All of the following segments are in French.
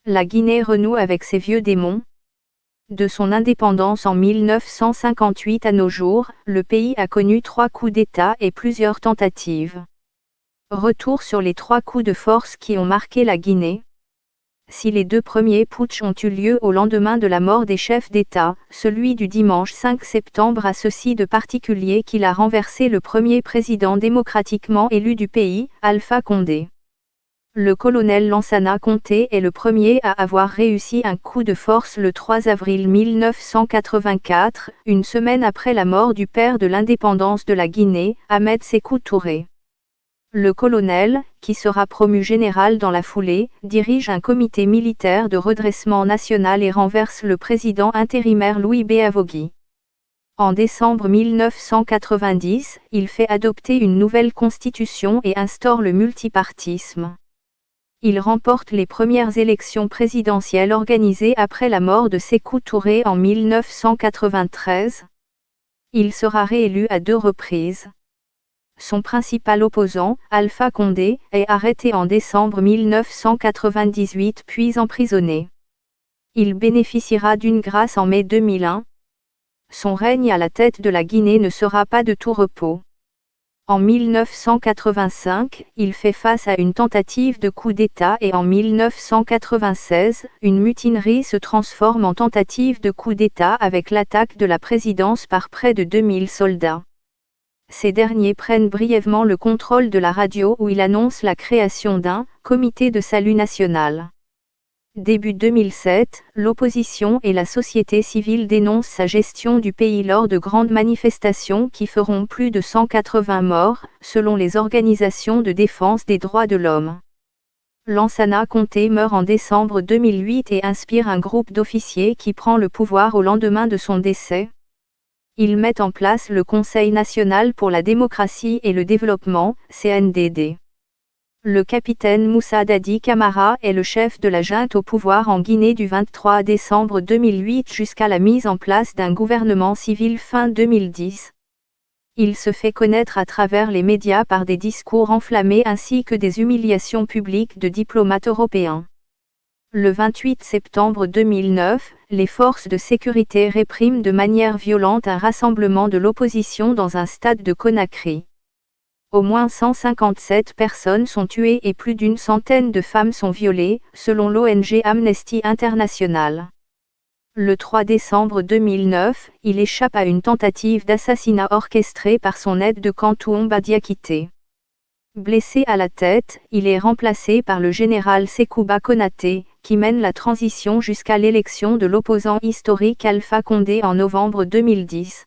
La Guinée renoue avec ses vieux démons. De son indépendance en 1958 à nos jours, le pays a connu 3 coups d'État et plusieurs tentatives. Retour sur les 3 coups de force qui ont marqué la Guinée. Si les 2 premiers putschs ont eu lieu au lendemain de la mort des chefs d'État, celui du dimanche 5 septembre a ceci de particulier qu'il a renversé le premier président démocratiquement élu du pays, Alpha Condé. Le colonel Lansana Conté est le premier à avoir réussi un coup de force le 3 avril 1984, une semaine après la mort du père de l'indépendance de la Guinée, Ahmed Sékou Touré. Le colonel, qui sera promu général dans la foulée, dirige un comité militaire de redressement national et renverse le président intérimaire Louis Béavogui. En décembre 1990, il fait adopter une nouvelle constitution et instaure le multipartisme. Il remporte les premières élections présidentielles organisées après la mort de Sékou Touré en 1993. Il sera réélu à 2 reprises. Son principal opposant, Alpha Condé, est arrêté en décembre 1998 puis emprisonné. Il bénéficiera d'une grâce en mai 2001. Son règne à la tête de la Guinée ne sera pas de tout repos. En 1985, il fait face à une tentative de coup d'État et en 1996, une mutinerie se transforme en tentative de coup d'État avec l'attaque de la présidence par près de 2000 soldats. Ces derniers prennent brièvement le contrôle de la radio où il annonce la création d'un « comité de salut national ». Début 2007, l'opposition et la société civile dénoncent sa gestion du pays lors de grandes manifestations qui feront plus de 180 morts, selon les organisations de défense des droits de l'homme. Lansana Conté meurt en décembre 2008 et inspire un groupe d'officiers qui prend le pouvoir au lendemain de son décès. Ils mettent en place le Conseil national pour la démocratie et le développement, CNDD. Le capitaine Moussa Dadi Camara est le chef de la junte au pouvoir en Guinée du 23 décembre 2008 jusqu'à la mise en place d'un gouvernement civil fin 2010. Il se fait connaître à travers les médias par des discours enflammés ainsi que des humiliations publiques de diplomates européens. Le 28 septembre 2009, les forces de sécurité répriment de manière violente un rassemblement de l'opposition dans un stade de Conakry. Au moins 157 personnes sont tuées et plus d'une centaine de femmes sont violées, selon l'ONG Amnesty International. Le 3 décembre 2009, il échappe à une tentative d'assassinat orchestrée par son aide-de-camp Touomba Diakité. Blessé à la tête, il est remplacé par le général Sekouba Konaté, qui mène la transition jusqu'à l'élection de l'opposant historique Alpha Condé en novembre 2010.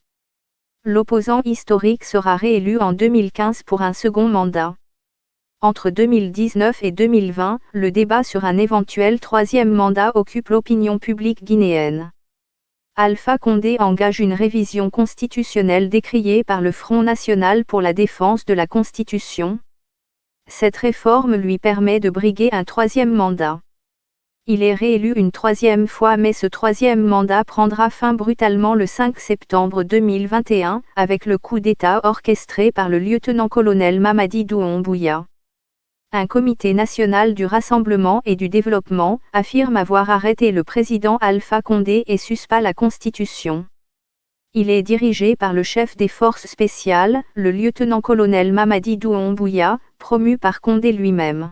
L'opposant historique sera réélu en 2015 pour un second mandat. Entre 2019 et 2020, le débat sur un éventuel 3e mandat occupe l'opinion publique guinéenne. Alpha Condé engage une révision constitutionnelle décriée par le Front national pour la défense de la Constitution. Cette réforme lui permet de briguer un 3e mandat. Il est réélu une 3e fois mais ce 3e mandat prendra fin brutalement le 5 septembre 2021, avec le coup d'État orchestré par le lieutenant-colonel Mamadi Doumbouya. Un comité national du rassemblement et du développement affirme avoir arrêté le président Alpha Condé et suspend la Constitution. Il est dirigé par le chef des forces spéciales, le lieutenant-colonel Mamadi Doumbouya, promu par Condé lui-même.